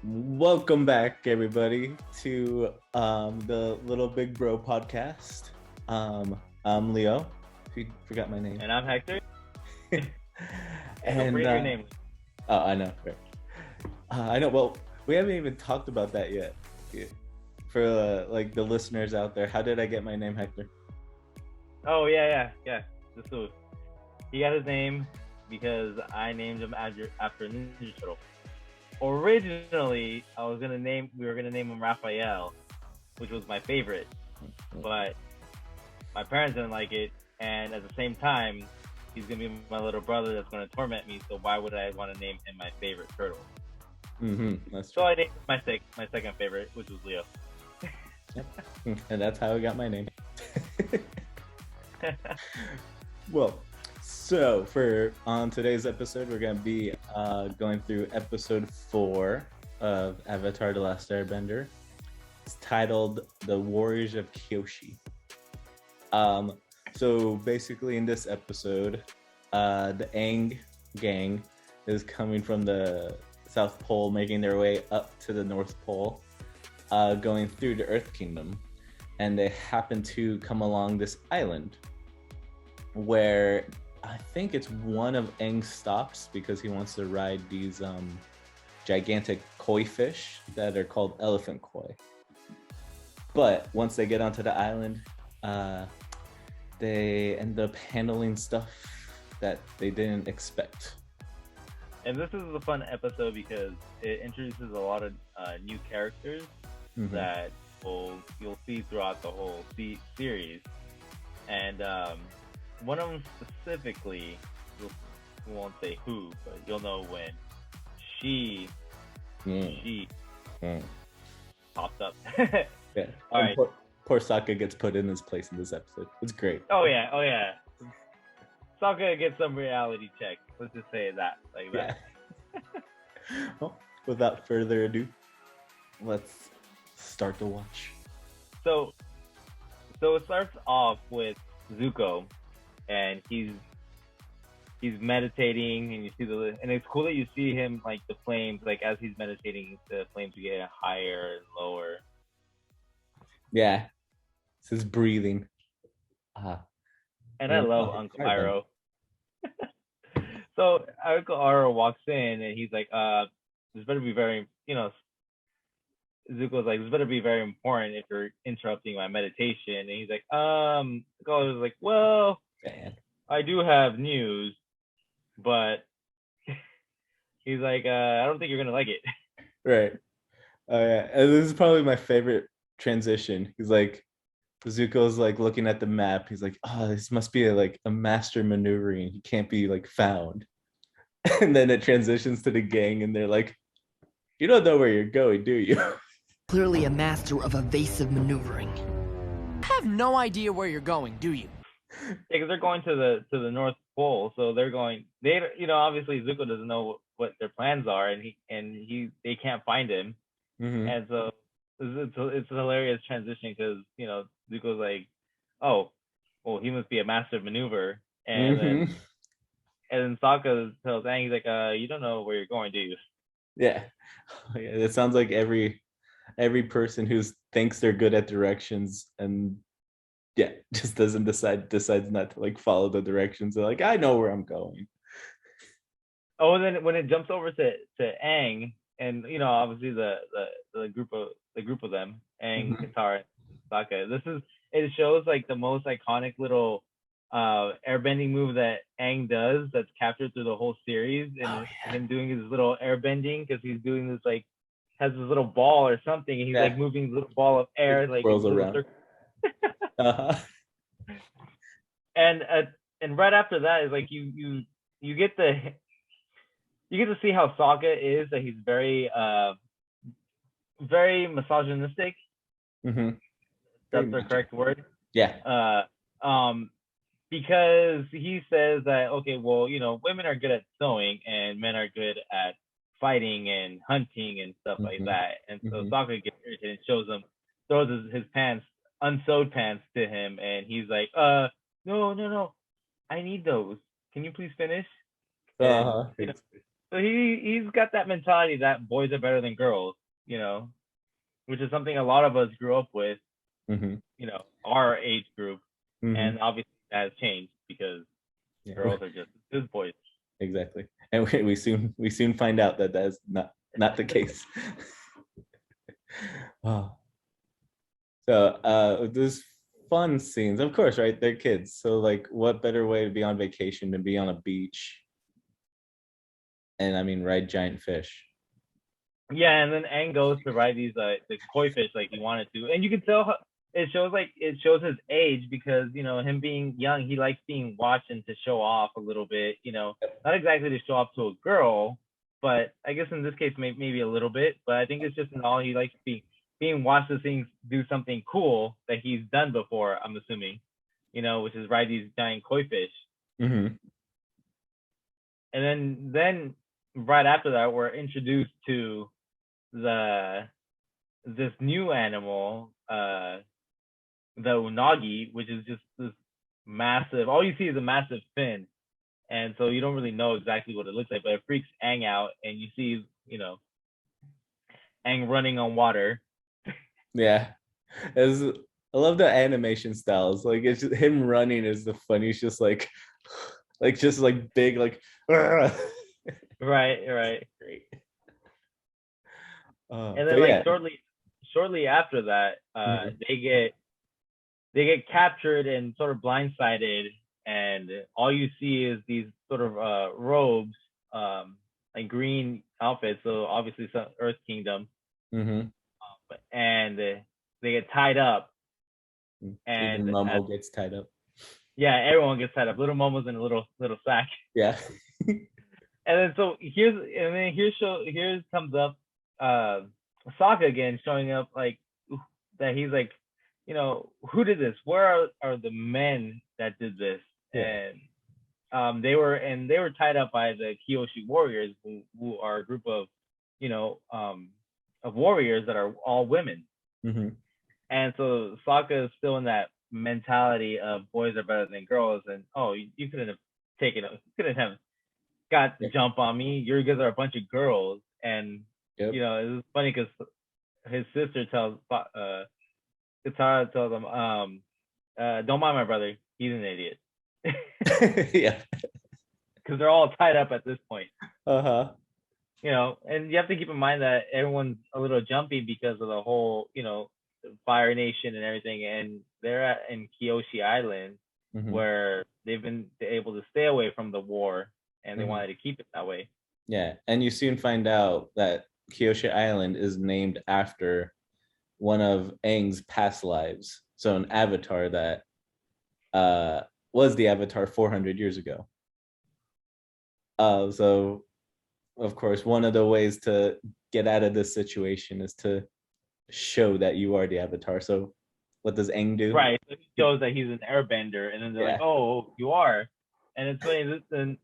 Welcome back, everybody, to the Little Big Bro Podcast. I'm Leo. If you forgot my name. And I'm Hector. And your name. Oh, I know. Right. I know. Well, we haven't even talked about that yet. For like the listeners out there, how did I get my name, Hector? Oh yeah. So he got his name because I named him after a Ninja Turtle. Originally, we were gonna name him Raphael, which was my favorite, but my parents didn't like it, and at the same time, he's gonna be my little brother that's gonna torment me. So why would I want to name him my favorite turtle? That's true. So I named my second favorite, which was Leo. Yep. And that's how I got my name. Well. So on today's episode, we're going to be going through episode 4 of Avatar: The Last Airbender. It's titled The Warriors of Kyoshi. So basically in this episode, the Aang gang is coming from the South Pole, making their way up to the North Pole, going through the Earth Kingdom. And they happen to come along this island where I think it's one of Aang's stops because he wants to ride these gigantic koi fish that are called elephant koi. But once they get onto the island, they end up handling stuff that they didn't expect. And this is a fun episode because it introduces a lot of new characters that you'll see throughout the whole series. And one of them specifically, we won't say who, but you'll know when she popped up. Yeah. All right. Poor SOKKA gets put in his place in this episode. It's great. Oh yeah. SOKKA gets some reality check. Let's just say that like that. Yeah. Well, without further ado, let's start the watch. So it starts off with Zuko. And he's meditating, and you see and it's cool that you see him like the flames, like as he's meditating, the flames get higher and lower. Yeah, it's his breathing. And I love Uncle Iroh. So Uncle Iroh walks in, and he's like, "This better be very, Zuko's like, this better be very important if you're interrupting my meditation." And he's like, Zuko was like, "Well, man, I do have news, but," he's like, "I don't think you're gonna like it." Right. Oh yeah, and this is probably my favorite transition. He's like, Zuko's like looking at the map. He's like, "Oh, this must be a master maneuvering. He can't be like found." And then it transitions to the gang, and they're like, "You don't know where you're going, do you?" Clearly a master of evasive maneuvering. I have no idea where you're going, do you? Yeah, because they're going to the North Pole, so they're going. They, obviously Zuko doesn't know what their plans are, and they can't find him, and so it's a hilarious transition because Zuko's like, "Oh, well, he must be a master of maneuver," and then Sokka tells Aang, he's like, "You don't know where you're going, do you?" Yeah, it sounds like every person who thinks they're good at directions and just decides not to follow the directions. They're like, "I know where I'm going." Oh, and then when it jumps over to Aang, and obviously the group of them, Aang, Katara, and Sokka. It shows like the most iconic little airbending move that Aang does that's captured through the whole series, and him doing his little airbending because he's doing this has this little ball or something, and he's moving this little ball of air rolls around. And right after that is like you get to see how Sokka is, that he's very very misogynistic. That's the correct word. Yeah. Because he says that, okay, well, women are good at sewing and men are good at fighting and hunting and stuff like that. And so Sokka gets irritated and throws his pants, unsewed pants, to him, and he's like, no, I need those. Can you please finish? So he's got that mentality that boys are better than girls, which is something a lot of us grew up with, Mm-hmm. Our age group, Mm-hmm. and obviously that has changed because girls are just as boys. Exactly, and we soon find out that that's not the case. Oh. So there's fun scenes, of course, right? They're kids, so like, what better way to be on vacation than be on a beach? And I mean, ride giant fish. Yeah, and then Aang goes to ride these the koi fish like he wanted to, and you can tell it shows his age because him being young, he likes being watched and to show off a little bit. Not exactly to show off to a girl, but I guess in this case maybe a little bit. But I think it's just in all he likes being watched to do something cool that he's done before. I'm assuming, which is ride these giant koi fish. Mm-hmm. And then right after that, we're introduced to this new animal, the unagi, which is just this massive. All you see is a massive fin, and so you don't really know exactly what it looks like, but it freaks Aang out, and you see, Aang running on water. Yeah, I love the animation styles. Like, it's just, him running is the funniest. Just like just like big, like. Right. Great. And then like shortly after that, they get captured and sort of blindsided, and all you see is these sort of robes, like green outfits. So obviously some Earth Kingdom, and they get tied up, and even Momo gets tied up. Yeah, everyone gets tied up. Little Momo's in a little sack. Yeah. And then here comes up SOKKA again, showing up like that. He's like, who did this? Where are the men that did this? Yeah. And they were tied up by the Kyoshi warriors, who are a group of of warriors that are all women. Mm-hmm. And so SOKKA is still in that mentality of boys are better than girls, and you couldn't have got the jump on me. You guys are a bunch of girls. And it was funny because his sister tells Katara tells him, don't mind my brother, he's an idiot. Yeah, because they're all tied up at this point. And you have to keep in mind that everyone's a little jumpy because of the whole Fire Nation and everything, and they're in Kyoshi Island, where they've been able to stay away from the war, and they wanted to keep it that way. Yeah, and you soon find out that Kyoshi Island is named after one of Aang's past lives. So an avatar that was the avatar 400 years ago. So, of course, one of the ways to get out of this situation is to show that you are the avatar. So what does Aang do? Right, so he shows that he's an airbender, and then they're like, oh, you are. And it's funny, and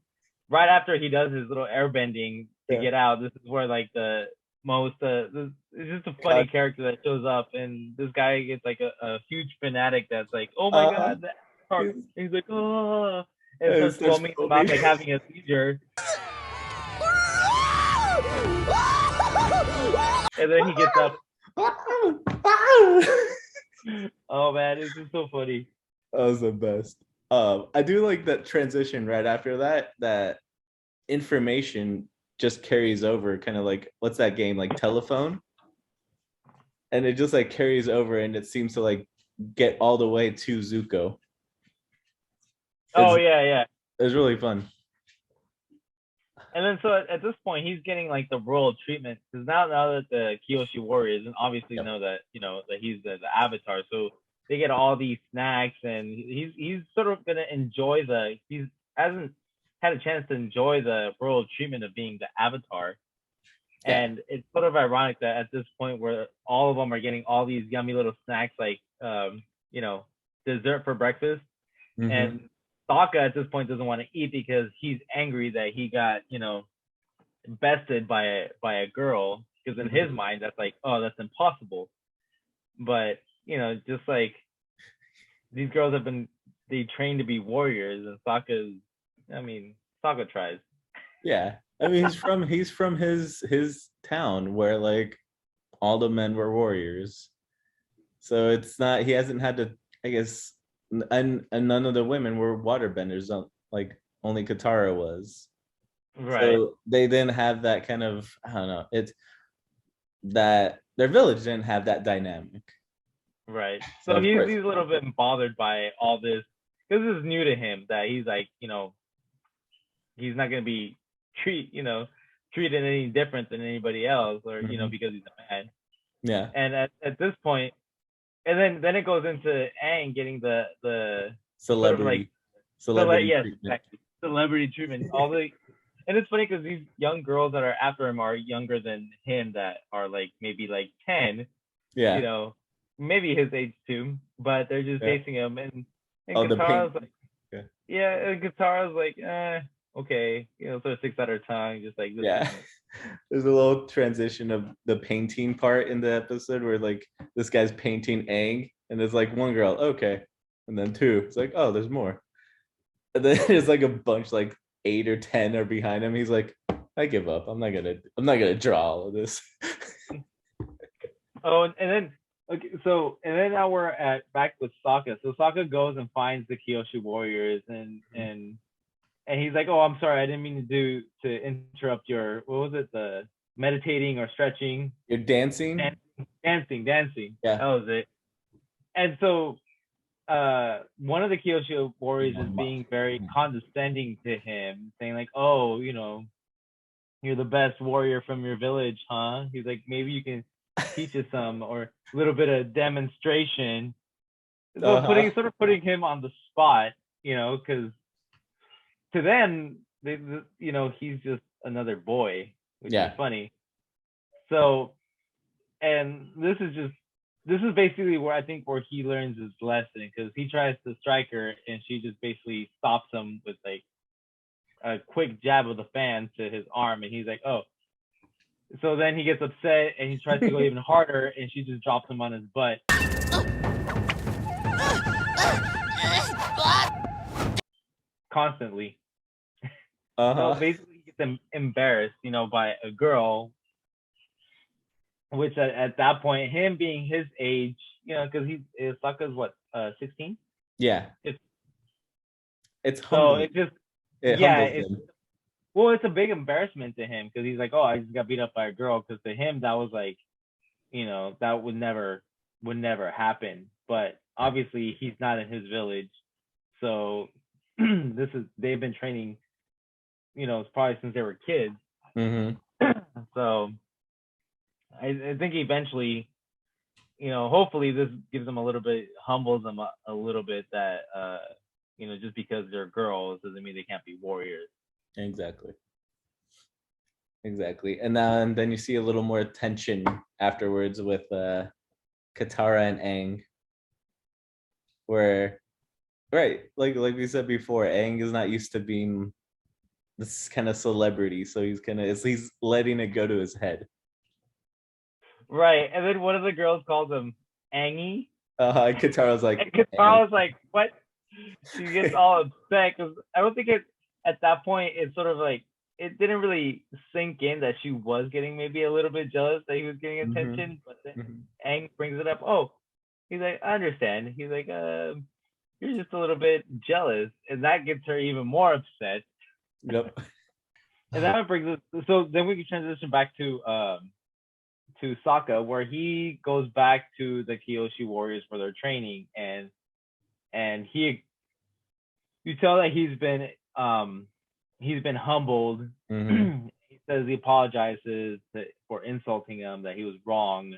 right after he does his little airbending to get out, this is where like the most it's just a funny character that shows up, and this guy gets like a huge fanatic that's like, oh my god, that he's like, oh, and starts foaming about like having a seizure. And then he gets up. Oh man, it's just so funny. That was the best. I do like that transition right after that information just carries over, kind of like, what's that game, like Telephone? And it just like carries over, and it seems to like get all the way to Zuko. Yeah. It was really fun. And then so at this point, he's getting like the royal treatment, because now that the Kyoshi warriors and obviously know that that he's the avatar, so they get all these snacks, and he's sort of gonna enjoy he hasn't had a chance to enjoy the royal treatment of being the avatar. Yeah. And it's sort of ironic that at this point where all of them are getting all these yummy little snacks, like dessert for breakfast, and SOKKA at this point doesn't want to eat because he's angry that he got bested by a girl, because in his mind that's like, oh, that's impossible. But just like these girls they trained to be warriors, and SOKKA tries. Yeah. I mean, he's from his town where like all the men were warriors. So it's not he hasn't had to, I guess, and none of the women were waterbenders. Like only Katara was. Right. So they didn't have that kind of, I don't know. It's that their village didn't have that dynamic. Right. So So of he's course, a little bit bothered by all this because this is new to him. That he's like, he's not gonna be treated any different than anybody else, or because he's a man. yeah. And at this point, and then it goes into Aang getting the Celebrity yes, treatment. exactly, celebrity treatment. And it's funny because these young girls that are after him are younger than him, that are like maybe like 10, Yeah. Maybe his age too, but they're just chasing him. And The Katara's paint. like, and Katara's like, okay, sort of sticks out her tongue, just like this. Yeah. There's a little transition of the painting part in the episode where like this guy's painting Aang, and there's like one girl, okay, and then two. It's like, oh, there's more. And then there's like a bunch, like 8 or 10 are behind him. He's like, I give up. I'm not gonna draw all of this. Oh, and then now we're back with Sokka. So Sokka goes and finds the Kyoshi warriors, and he's like, oh, I'm sorry, I didn't mean to interrupt your, what was it, the meditating or stretching? You're dancing. Dancing. Yeah. That was it. And so one of the Kyoshi warriors is being very condescending to him, saying like, oh, you're the best warrior from your village, huh? He's like, maybe you can teach us some, or a little bit of demonstration. So putting him on the spot, because to them, he's just another boy, which is funny. So, and this is basically where I think where he learns his lesson, because he tries to strike her and she just basically stops him with like a quick jab of the fan to his arm, and he's like, oh. So then he gets upset and he tries to go even harder, and she just drops him on his butt. Constantly. So basically he gets embarrassed, by a girl, which at that point, him being his age, because Sokka's what, 16? Yeah. It's humbling. So it humbles him. Well, it's a big embarrassment to him, because he's like, oh, I just got beat up by a girl, because to him that was like, that would never happen. But obviously he's not in his village, so they've been training, probably since they were kids. So I think eventually, hopefully this gives them a little bit, humbles them a little bit, that just because they're girls doesn't mean they can't be warriors. Exactly. And then you see a little more tension afterwards with Katara and Aang, where, right, like we said before, Aang is not used to being this kind of celebrity, so he's letting it go to his head. Right. And then one of the girls calls him Angie. Katara's like, and Katara's like, what? She gets all upset, because I don't think at that point it's sort of like, it didn't really sink in that she was getting maybe a little bit jealous that he was getting attention. But then Aang brings it up. Oh, he's like, I understand. He's like, you're just a little bit jealous, and that gets her even more upset. Yep. And that brings us. So then we can transition back to Sokka, where he goes back to the Kyoshi warriors for their training, and you tell that he's been humbled. He says he apologizes for insulting him, that he was wrong,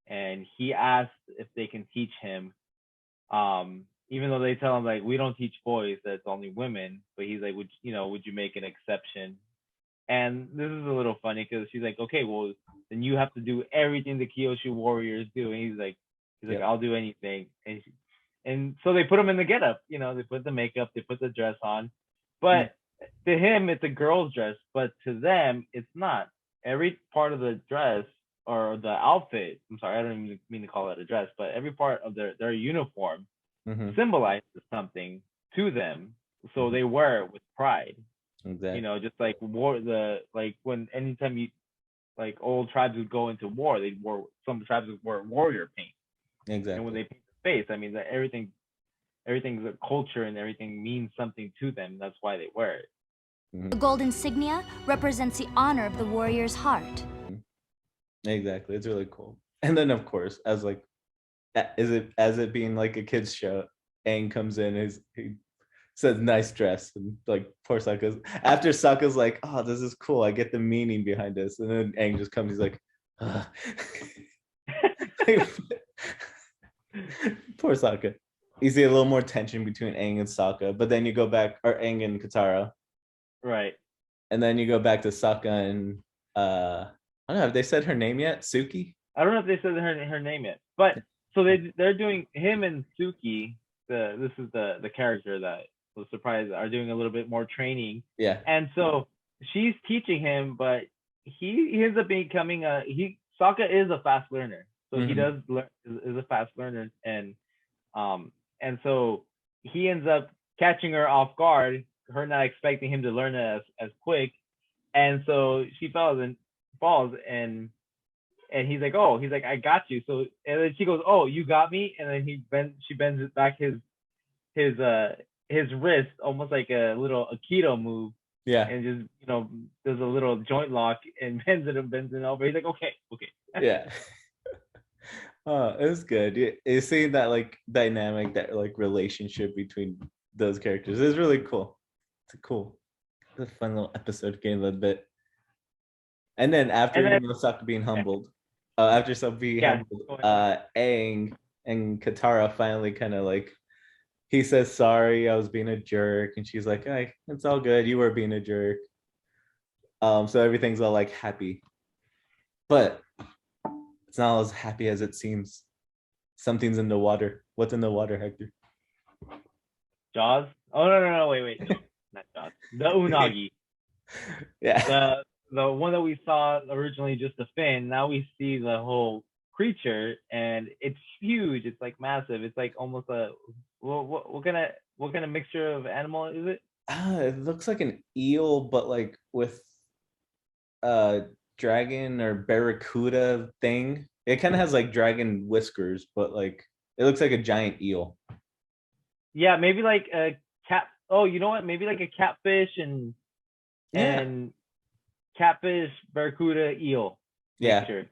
and he asks if they can teach him, even though they tell him like, we don't teach boys, that's only women. But he's like, would you make an exception? And this is a little funny, because she's like, okay, well then you have to do everything the Kyoshi warriors do. And he's like, I'll do anything. And so they put him in the getup, they put the makeup, they put the dress on, but to him it's a girl's dress, but to them it's not. Every part of the dress, or the outfit, I'm sorry, I don't even mean to call it a dress, but every part of their uniform symbolizes something to them, so they wear it with pride. Exactly. You know, just like when anytime you like old tribes would go into war, some tribes would wear warrior paint. Exactly. And when they paint the face, I mean that everything's a culture and everything means something to them. That's why they wear it. The gold insignia represents the honor of the warrior's heart. Exactly. It's really cool. And then of course, as it being like a kids show, Aang comes in, he says nice dress, and like poor Sokka's like, oh, this is cool, I get the meaning behind this, and then Aang just comes, he's like, poor Sokka. You see a little more tension between Aang and Sokka, but then you go back, or Aang and Katara, right? And then you go back to Sokka and I don't know, have they said her name yet? Suki? I don't know if they said her name yet, but so they're doing him and Suki. This is the character that was surprised are doing a little bit more training. Yeah. And so she's teaching him, but he ends up becoming Sokka is a fast learner, so he does is a fast learner, and so he ends up catching her off guard, her not expecting him to learn it as quick, and so she falls and he's like, I got you. So and then she goes, oh, you got me, and then she bends back his wrist, almost like a little Aikido move. Yeah. And just, you know, does a little joint lock and bends it over. He's like, okay. Yeah. Oh, it was good. You see that like dynamic, that like relationship between those characters. It's really cool. It's a fun little episode, getting a little bit. And then after Sokka being humbled, Aang and Katara finally kind of like, he says, sorry, I was being a jerk, and she's like, hey, it's all good, you were being a jerk. So everything's all like happy, but it's not as happy as it seems. Something's in the water. What's in the water, Hector? Jaws? Oh no, wait, no, not Jaws. The unagi. Yeah. The one that we saw originally, just the fin. Now we see the whole creature, and it's huge. It's like massive. It's like almost a what kind of mixture of animal is it? It looks like an eel, but like with dragon or barracuda thing. It kind of has like dragon whiskers, but like it looks like a giant eel. Yeah, maybe like a cat. Oh, you know what? Maybe like a catfish and catfish, barracuda, eel mixture.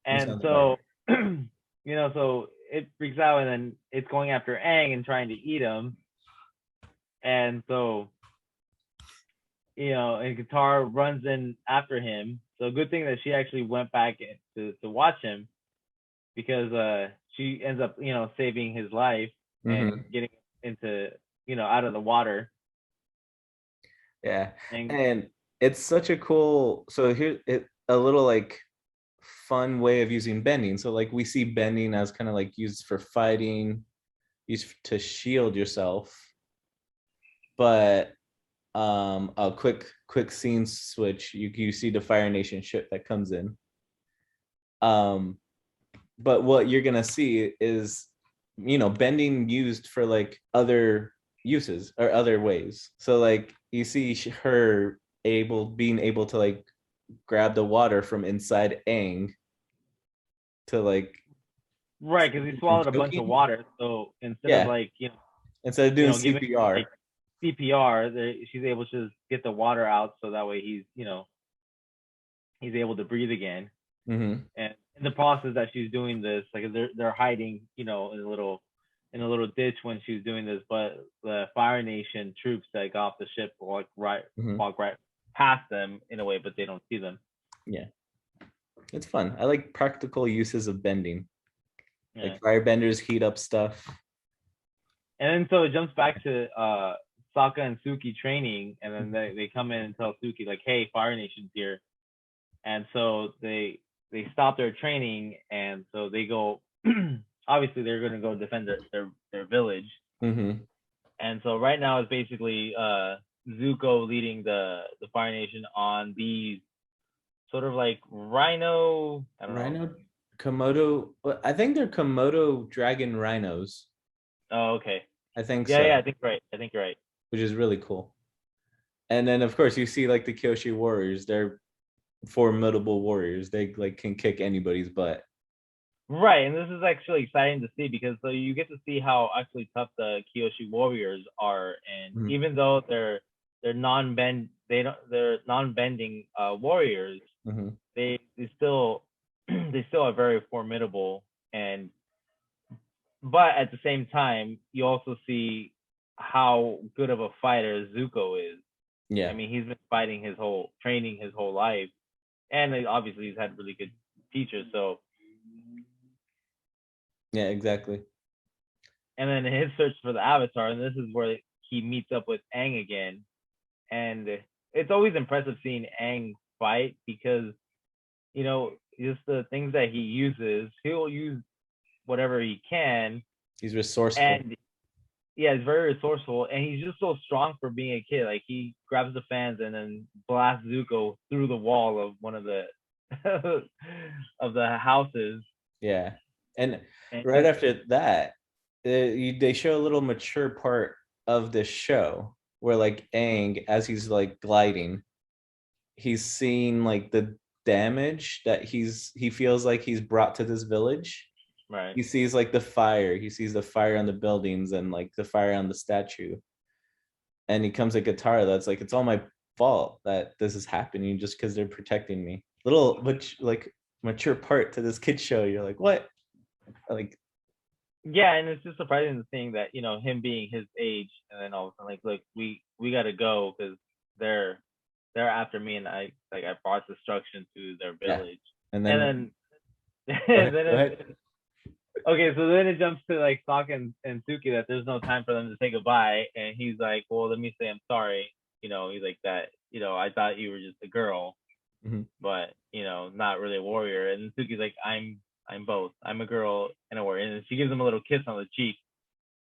And so, so it freaks out, and then it's going after Aang and trying to eat him. And so, and Katara runs in after him. So good thing that she actually went back to watch him, because she ends up, saving his life and getting into, out of the water. Yeah. And it's such a cool, so here a little like fun way of using bending. So like we see bending as kind of like used for fighting, used to shield yourself. But a quick scene switch, you see the Fire Nation ship that comes in. But what you're gonna see is, bending used for like other uses or other ways. So like you see her being able to like grab the water from inside Aang to like, right, because he swallowed a bunch of water. So instead of like instead of doing CPR, she's able to just get the water out, so that way he's able to breathe again. And in the process that she's doing this, like they're hiding, in a little ditch when she's doing this, but the Fire Nation troops that got off the ship walk right past them in a way, but they don't see them. Yeah, it's fun. I like practical uses of bending. Like firebenders heat up stuff. And then so it jumps back to Sokka and Suki training, and then they come in and tell Suki like, hey, Fire Nation's here. And so they stop their training, and so they go obviously they're going to go defend their village. And so right now it's basically Zuko leading the Fire Nation on these sort of like rhino Komodo. I think they're Komodo dragon rhinos. Oh, okay. I think so. Yeah, I think you're right. Which is really cool. And then of course you see like the Kyoshi warriors. They're formidable warriors. They like can kick anybody's butt. Right, and this is actually exciting to see because so you get to see how actually tough the Kyoshi warriors are, and even though they're non-bending warriors, they still they still are very formidable, and but at the same time you also see how good of a fighter Zuko is. Yeah, I mean he's been fighting training his whole life, and obviously he's had really good teachers, so. Yeah, exactly. And then his search for the Avatar, and this is where he meets up with Aang again. And it's always impressive seeing Aang fight because, you know, just the things that he uses, he'll use whatever he can. He's resourceful. And yeah, he's very resourceful, and he's just so strong for being a kid. Like he grabs the fans and then blasts Zuko through the wall of one of the of the houses. Yeah. And right after that, they show a little mature part of this show where like Aang, as he's like gliding, he's seeing like the damage that he feels like he's brought to this village. Right. He sees like the fire. He sees the fire on the buildings and like the fire on the statue. And he comes to Katara that's like, it's all my fault that this is happening just because they're protecting me. Little like mature part to this kid show. You're like, what? Like, yeah, and it's just surprising to think that, you know, him being his age, and then all of a sudden, like, look, we gotta go because they're after me, and I brought destruction to their village. Yeah. And then okay, so then it jumps to like Sokka and Suki that there's no time for them to say goodbye, and he's like, well, let me say I'm sorry. You know, he's like that. You know, I thought you were just a girl, but you know, not really a warrior. And Suki's like, I'm both. I'm a girl and a warrior. And she gives him a little kiss on the cheek.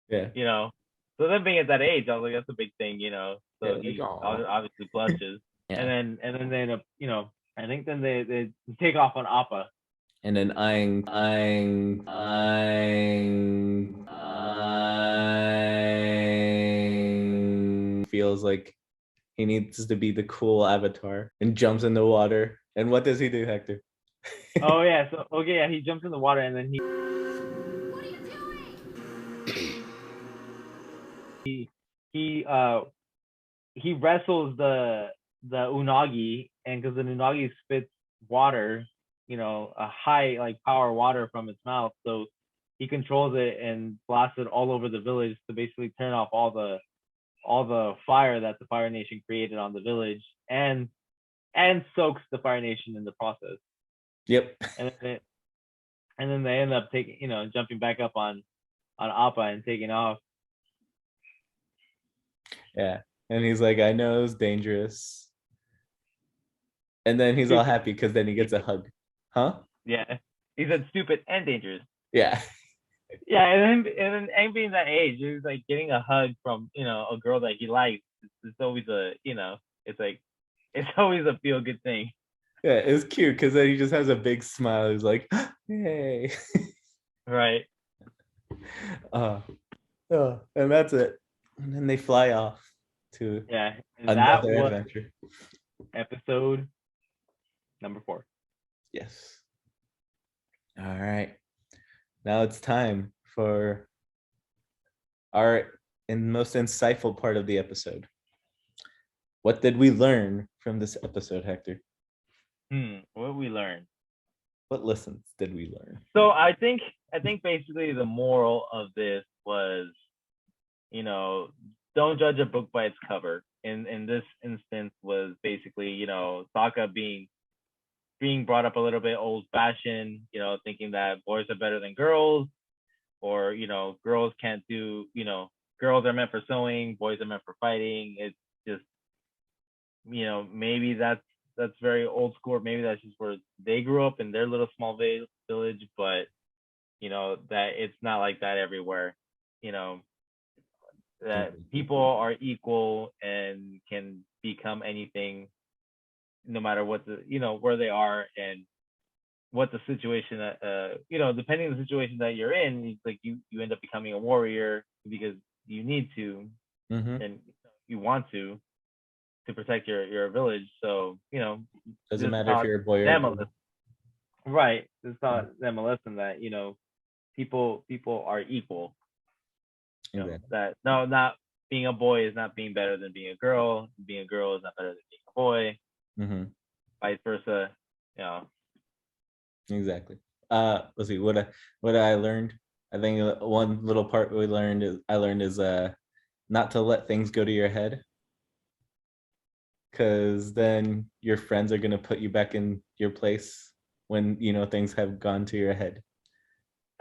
Yeah. You know, so them being at that age, I was like, that's a big thing. You know, so he obviously blushes, and then they end up, you know, I think then they take off on Appa. And then Aang feels like he needs to be the cool avatar and jumps in the water. And what does he do, Hector? Oh yeah, so okay, yeah, he jumps in the water and then he. What are you doing? He wrestles the unagi, and because the unagi spits water, you know, a high like power water from its mouth, so he controls it and blasts it all over the village to basically turn off all the fire that the Fire Nation created on the village, and soaks the Fire Nation in the process. Yep. And then they end up taking, you know, jumping back up on Appa and taking off. Yeah. And he's like, I know it's dangerous. And then he's all happy because then he gets a hug. Huh? Yeah. He said stupid and dangerous. Yeah. Yeah, and then Aang being that age, he was like getting a hug from, you know, a girl that he likes. It's always a, you know, it's like, it's always a feel good thing. Yeah, it's cute because then he just has a big smile. He's like, hey. Right. And that's it. And then they fly off to another adventure. Episode number 4. Yes. All right. Now it's time for our most insightful part of the episode. What did we learn from this episode, Hector? What did we learn? What lessons did we learn? So I think basically the moral of this was, you know, don't judge a book by its cover. In this instance was basically, you know, Sokka being brought up a little bit old fashioned, you know, thinking that boys are better than girls, or, you know, girls can't do, you know, girls are meant for sewing, boys are meant for fighting. It's just, you know, maybe that's very old school. Maybe that's just where they grew up in their little small village, but, you know, that it's not like that everywhere, you know, that people are equal and can become anything no matter what the, you know, where they are and what the situation that, you know, depending on the situation that you're in, it's like you end up becoming a warrior because you need to and you want to. to protect your village. So Doesn't just matter if taught you're a boy or a them a girl. lesson. Right. Just taught them a lesson that people are equal. Exactly. That not being a boy is not being better than being a girl. Being a girl is not better than being a boy. Mm-hmm. Vice versa. Exactly. Let's see what I learned. I think one little part I learned is not to let things go to your head, because then your friends are gonna put you back in your place when things have gone to your head.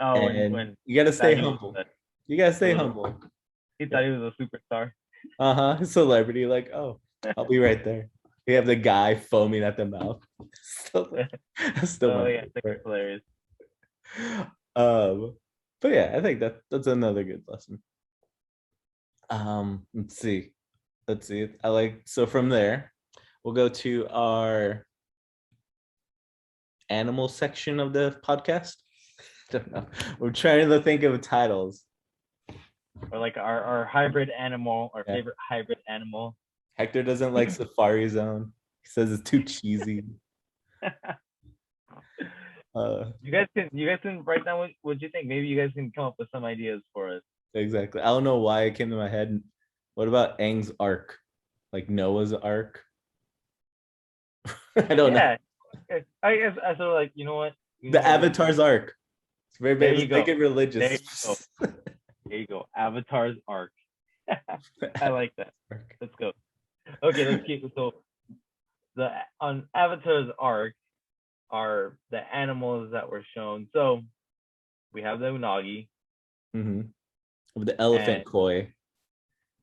Oh, And you gotta stay humble. You gotta stay humble. He thought he was a superstar. Celebrity, like, oh, I'll be right there. We have the guy foaming at the mouth. Still Oh yeah, that's hilarious. But yeah, I think that's another good lesson. Let's see. So from there, we'll go to our animal section of the podcast. Don't know. We're trying to think of titles. Or like our hybrid animal, our favorite hybrid animal. Hector doesn't like Safari Zone. He says it's too cheesy. You guys can write down what you think. Maybe you guys can come up with some ideas for us. Exactly. I don't know why it came to my head. What about Aang's Ark? Like Noah's Ark? I don't know. I guess I sort of like, you know what? The Avatar's Ark. It's very big. Let's make it religious. There you go. Avatar's Ark. I like that. Let's go. Okay, let's keep it. So on Avatar's Ark are the animals that were shown. So we have the unagi. Mm-hmm. The elephant koi.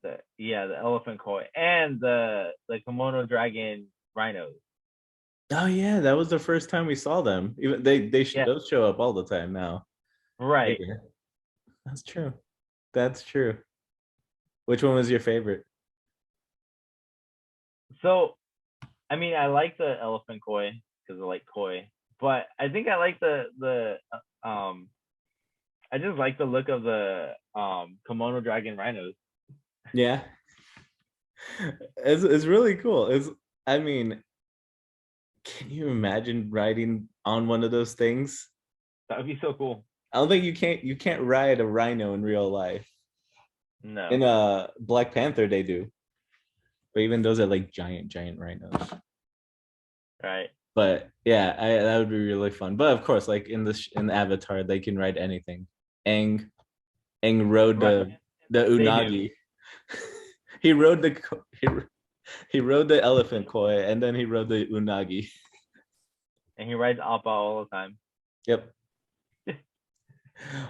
The elephant koi and the kimono dragon rhinos. Oh yeah, that was the first time we saw them. Even those show up all the time now. Right. Yeah. That's true. Which one was your favorite? So, I mean, I like the elephant koi because I like koi, but I think I like the I just like the look of the kimono dragon rhinos. Yeah, it's really cool. I mean, can you imagine riding on one of those things? That would be so cool. I don't think you can't ride a rhino in real life. No. In Black Panther they do, but even those are like giant rhinos. Right. But yeah, that would be really fun. But of course, like in Avatar, they can ride anything. Aang rode the unagi. he rode the elephant koi, and then he rode the unagi. And he rides Appa all the time. Yep.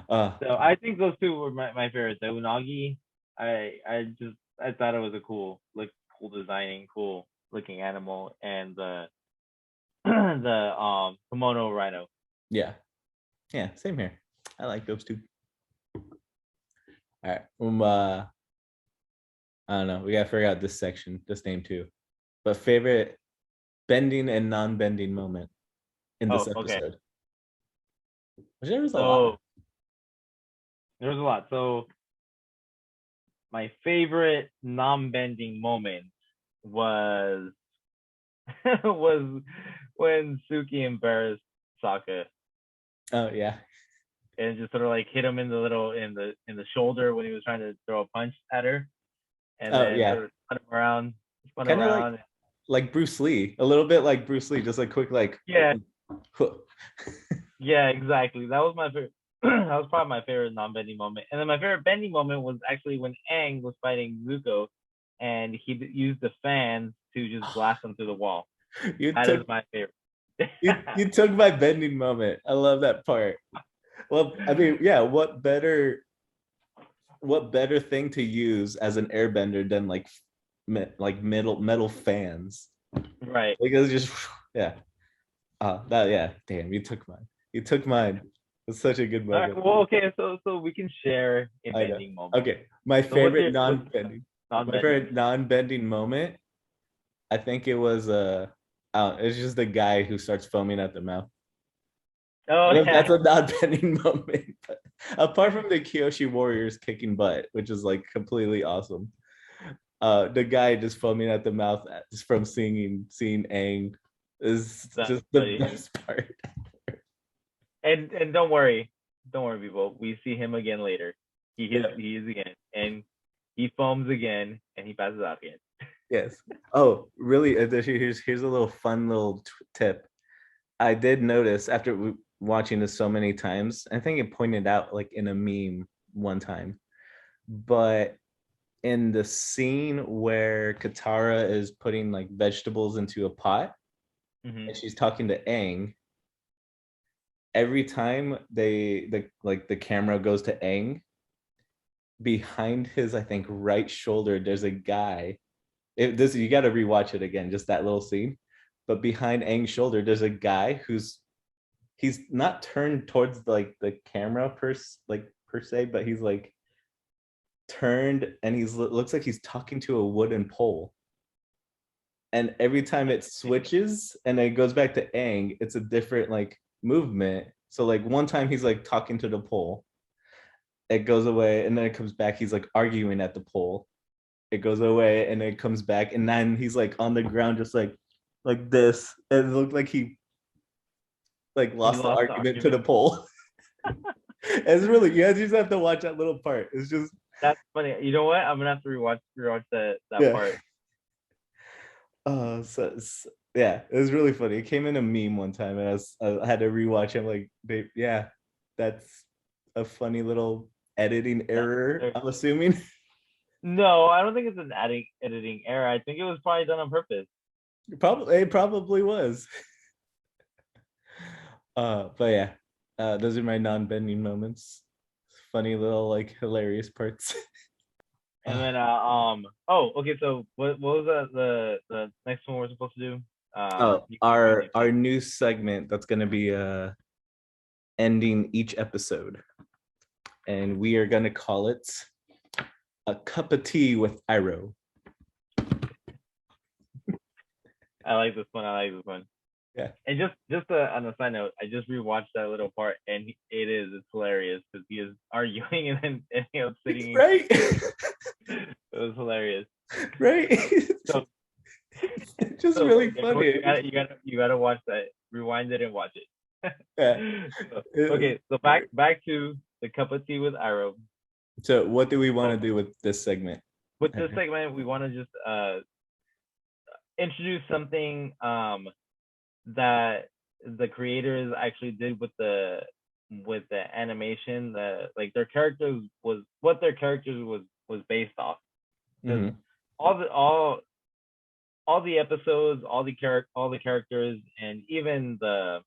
So I think those two were my favorites. The unagi, I thought it was a cool designing, cool looking animal, and the kimono rhino. Yeah, same here. I like those two. All right. I don't know. We gotta figure out this name too. But favorite bending and non-bending moment in this episode. Okay. There was a lot. There was a lot. So my favorite non-bending moment was when Suki embarrassed Sokka. Oh yeah. And just sort of like hit him in the shoulder when he was trying to throw a punch at her. And then sort of spun him around. Like Bruce Lee. A little bit like Bruce Lee, just like quick Yeah. Yeah, exactly. That was my favorite. That was probably my favorite non-bending moment. And then my favorite bending moment was actually when Aang was fighting Zuko, and he used the fans to just blast him through the wall. That is my favorite. you took my bending moment. I love that part. Well, I mean, yeah. What better thing to use as an airbender than like metal fans? Right. Like it was just Damn, you took mine. It's such a good moment. Right, well, okay, so we can share a bending moment. Okay, my favorite non-bending moment. I think it was it's just the guy who starts foaming at the mouth. Oh, yeah. That's a non-bending moment. Apart from the Kyoshi Warriors kicking butt, which is like completely awesome. The guy just foaming at the mouth just from seeing Aang is That's just funny. the best part. And don't worry, people. We see him again later. He is again, and he foams again, and he passes out again. Yes. Oh, really? Here's a little fun little tip. I did notice after watching this so many times. I think it pointed out like in a meme one time, but in the scene where Katara is putting like vegetables into a pot, and she's talking to Aang. Every time the camera goes to Aang, behind his I think right shoulder there's a guy. You got to rewatch it again, just that little scene. But behind Aang's shoulder there's a guy he's not turned towards like the camera per se, but he's like turned and looks like he's talking to a wooden pole. And every time it switches and it goes back to Aang, it's a different like movement. So like one time he's like talking to the pole, it goes away, and then it comes back, he's like arguing at the pole, it goes away, and then it comes back, and then he's like on the ground just like this, and it looked like he like lost the argument to the pole. It's really, you guys just have to watch that little part. It's just, that's funny. You know what, I'm gonna have to rewatch that part. So yeah, it was really funny. It came in a meme one time, and I had to rewatch it. I'm like, babe, yeah, that's a funny little editing error, I'm assuming. No, I don't think it's an editing error. I think it was probably done on purpose. It probably was. But yeah, those are my non-bending moments. Funny little like hilarious parts. And then okay, so what was the next one we're supposed to do? Our new segment that's gonna be ending each episode, and we are gonna call it A Cup of Tea with Iroh. I like this one. Yeah. And just on a side note, I just rewatched that little part, and it's hilarious because he is arguing and then sitting. Right. It was hilarious. Right. So it's just really funny. You gotta watch that. Rewind it and watch it. Yeah. Okay, so back to the cup of tea with Iroh. So what do we want to do with this segment? With this segment, we want to just introduce something that the creators actually did with the animation, like their characters was based off. Mm-hmm. All the episodes, all the characters, and even the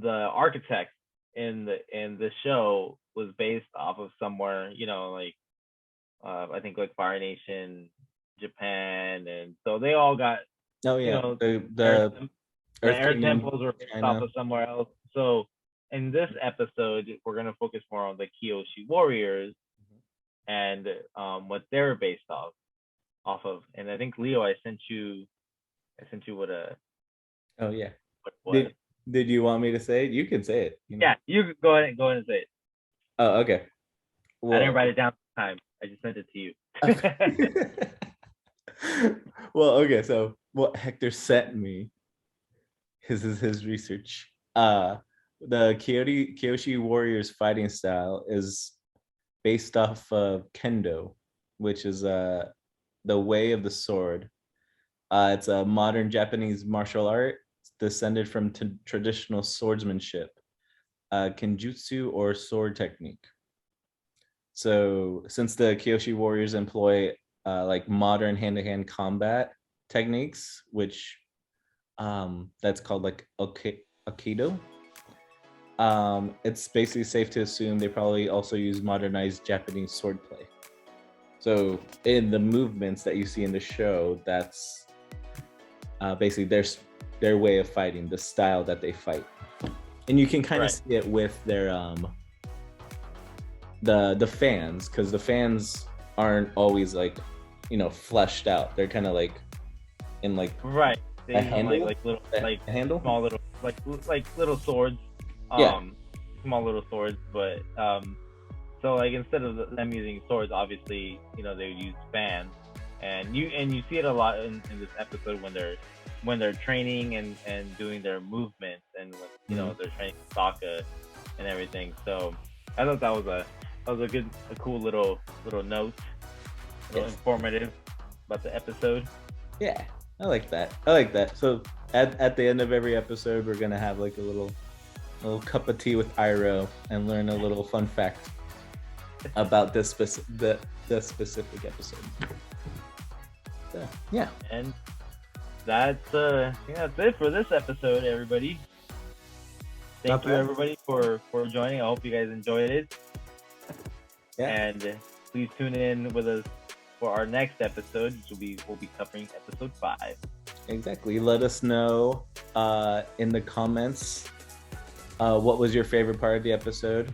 architect in the show was based off of somewhere, like I think like Fire Nation, Japan, and so they all got the air temples were based off of somewhere else. So in this episode, we're gonna focus more on the Kyoshi warriors and what they're based off of. And I think Leo, I sent you what a. Oh yeah. What did you want me to say it? You can say it. Yeah, you can go ahead and say it. Oh, okay. Well, I didn't write it down this time. I just sent it to you. Well, okay, so what Hector sent me is his research. The Kyoshi warriors fighting style is based off of Kendo, which is the way of the sword. It's a modern Japanese martial art descended from traditional swordsmanship, kenjutsu, or sword technique. So since the Kyoshi warriors employ like modern hand-to-hand combat techniques, which that's called like Aikido, it's basically safe to assume they probably also use modernized Japanese swordplay. So in the movements that you see in the show, that's basically their way of fighting, the style that they fight. And you can kind of see it with their the fans, because the fans aren't always like, fleshed out. They're kind of like in like They a have handle? like little a handle, small little like little swords. Yeah. Small little swords, but So like instead of them using swords, obviously, they would use fans, and you see it a lot in this episode when they're training and doing their movements, and when they're training SOKKA and everything. So I thought that was a cool little note, informative about the episode. Yeah, I like that. So at the end of every episode, we're gonna have like a little cup of tea with Iroh and learn a little fun fact about the specific episode. So, yeah. And that's it for this episode, everybody. Thank you everybody for joining. I hope you guys enjoyed it. Yeah. And please tune in with us for our next episode, which we'll be covering episode 5. Exactly. Let us know in the comments what was your favorite part of the episode.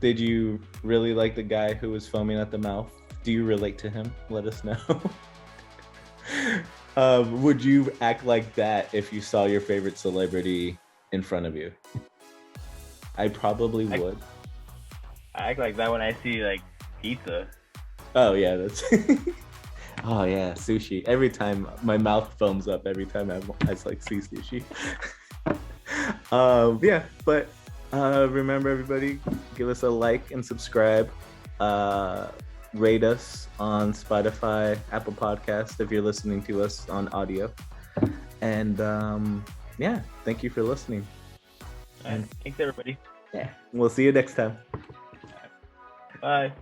Did you really like the guy who was foaming at the mouth? Do you relate to him? Let us know. Would you act like that if you saw your favorite celebrity in front of you? I probably would. I act like that when I see like pizza. Oh yeah, that's. Oh yeah, sushi. Every time my mouth foams up. Every time I like see sushi. Yeah, but remember everybody, give us a like and subscribe. Rate us on Spotify, Apple Podcast if you're listening to us on audio. And yeah, thank you for listening. And thanks everybody. Yeah, we'll see you next time. Bye.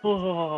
Oh.